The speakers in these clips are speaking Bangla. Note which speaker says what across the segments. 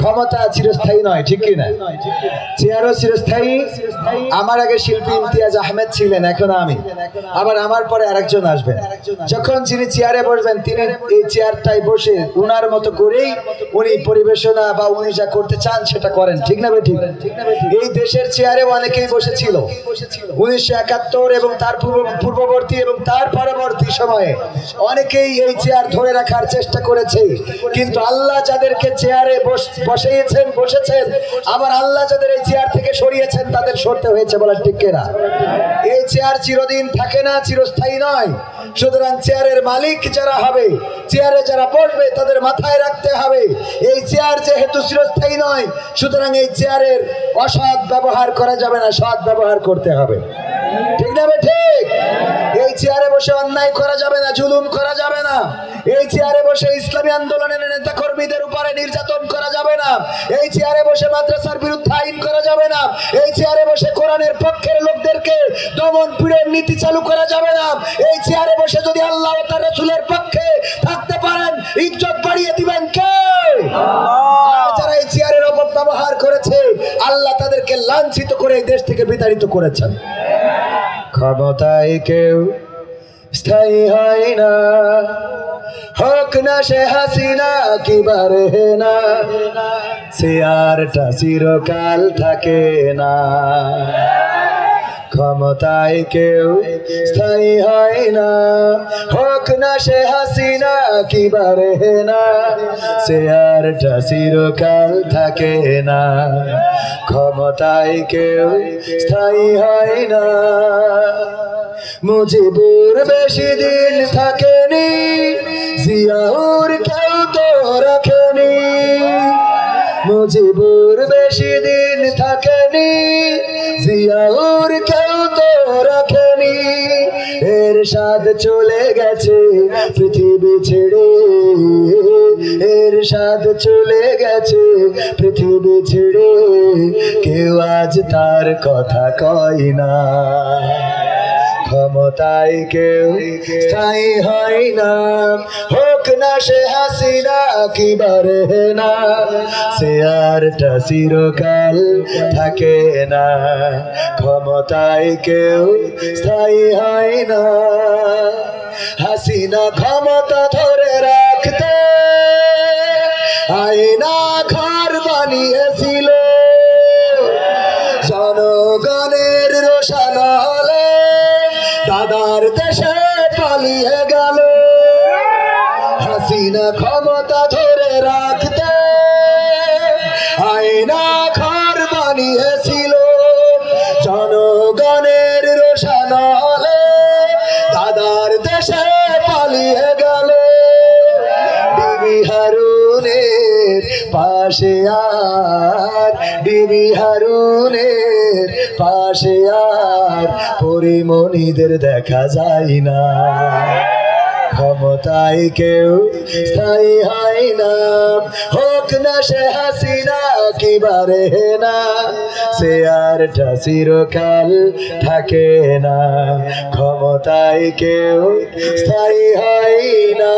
Speaker 1: ক্ষমতা চিরস্থায়ী নয়, ঠিক কি না? চেয়ারও চিরস্থায়ী। আমার আগে শিল্পী ইমতিয়াজ আহমেদ ছিলেন, এখন আমি, আবার আমার পরে আরেকজন আসবেন। যখন যিনি চেয়ারে বসবেন তিনি এই চেয়ারটাই বসে উনার মতো করেই উনি পরিবেশনা বা উনি যা করতে চান সেটা করেন, ঠিক না? ঠিক। এই দেশের চেয়ারে অনেকেই বসেছিল 1971 এবং তার পূর্ববর্তী এবং তার পরবর্তী সময়ে অনেকেই এই চেয়ার ধরে রাখার চেষ্টা করেছে, কিন্তু আল্লাহ যাদেরকে চেয়ারে বসেছেন, আবার আল্লাহ যাদের এই চেয়ার থেকে সরিয়েছেন তাদের সরতে হয়েছে, বলার ঠিক কিনা? এই চেয়ার চিরদিন থাকে না, চিরস্থায়ী নয়। সুতরাং চেয়ারের মালিক যারা হবে, চেয়ারে যারা বসবে তাদের মাথায় রাখতে হবে এই চেয়ার যেহেতু চিরস্থায়ী নয়, সুতরাং এই চেয়ারের অসৎ ব্যবহার করা যাবে না, সৎ ব্যবহার করতে হবে, ঠিক না? ঠিক। এই চেয়ারে বসে অন্যায় করা যাবে না, জুলুম করা যাবে না। এই চেয়ারে বসে ইসলামী আন্দোলনের নেতা কর্মীদের উপরে নির্যাতন করা যাবে না। এই চেয়ারে বসে মাদ্রাসার বিরুদ্ধে আইন করা যাবে না। এই চেয়ারে বসে কোরআনের পক্ষের লোকদেরকে দমন পীড়ন নীতি চালু করা যাবে না। এই চেয়ারে বসে যদি আল্লাহ ও তার রাসূলের পক্ষে থাকতে পারেন, ইজ্জত বাড়িয়ে দিবেন কে? আর যারা এই চেয়ারের অপব্যবহার করেছে আল্লাহ তাদেরকে লাঞ্ছিত করে এই দেশ থেকে বিতাড়িত করেছেন। ক্ষমতায় কেউ স্থায়ী হয় না, হোক না সে হাসিনা কিবার না, চেয়ারটা চিরকাল থাকে না। ক্ষমতায় কেউ স্থায়ী হয় না, হোক না সে হাসিনা কিবার না, চেয়ারটা চিরকাল থাকে না। ক্ষমতায় কেউ স্থায়ী হয় না। মুজিবুর বেশি দিন থাকেনি, জিয়াউর কেউ তো রাখেনি। মুজিবুর বেশি দিন থাকেনি, জিয়াউর কেউ তো রাখেনি। এরশাদ চলে গেছে পৃথিবী ছেড়ে, এরশাদ চলে গেছে পৃথিবী ছেড়ে, কেউ আজ তার কথা কয় না। ক্ষমতায় কেউ স্থায়ী হয় না, হোক না সে হাসিনা কিবার না, চেয়ারটা চিরকাল থাকে না। ক্ষমতায় কেউ স্থায়ী হয় না। হাসিনা ক্ষমতা ধরে রাখতে আয়না ঘর বানিয়েছিল, জনগণের রোশন হলে দাদার দেশে পালিয়ে গেল। হাসিনা ক্ষমতা ধরে রাখতে আয়না ঘর বানিয়েছিল, জনগণের রোশন হলে দাদার দেশে পালিয়ে গেল। বিবি হারুনের পাশে আর, বিবি হারুনের পাশে আর পরিমণিদের দেখা যায় না। ক্ষমতায় কেউ স্থায়ী হয় না, হোক না সে হাসিনা কিবার না, চেয়ারটা চিরকাল থাকে না। ক্ষমতায় কেউ স্থায়ী হয় না।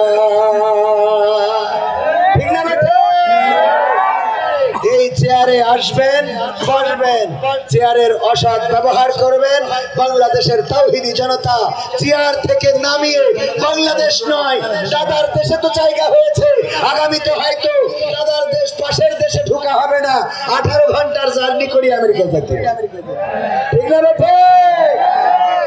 Speaker 1: এই চেয়ারে আসবেন, বসবেন, চেয়ারের অসৎ ব্যবহার করবেন। বাংলাদেশের তাওহীদি জনতা চেয়ার থেকে নামিয়ে বাংলাদেশ নয় দাদার দেশে তো জায়গা হয়েছে, আগামীতে হয়তো দাদার দেশ পাশের দেশে ঢোকা হবে না, 18 ঘন্টার জার্নি করি আমেরিকা যেতে, ঠিক না?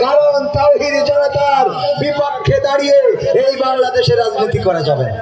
Speaker 1: কারণ তাওহীদি জনতার বিপক্ষে দাঁড়িয়ে এই বাংলাদেশে রাজনীতি করা যাবে না।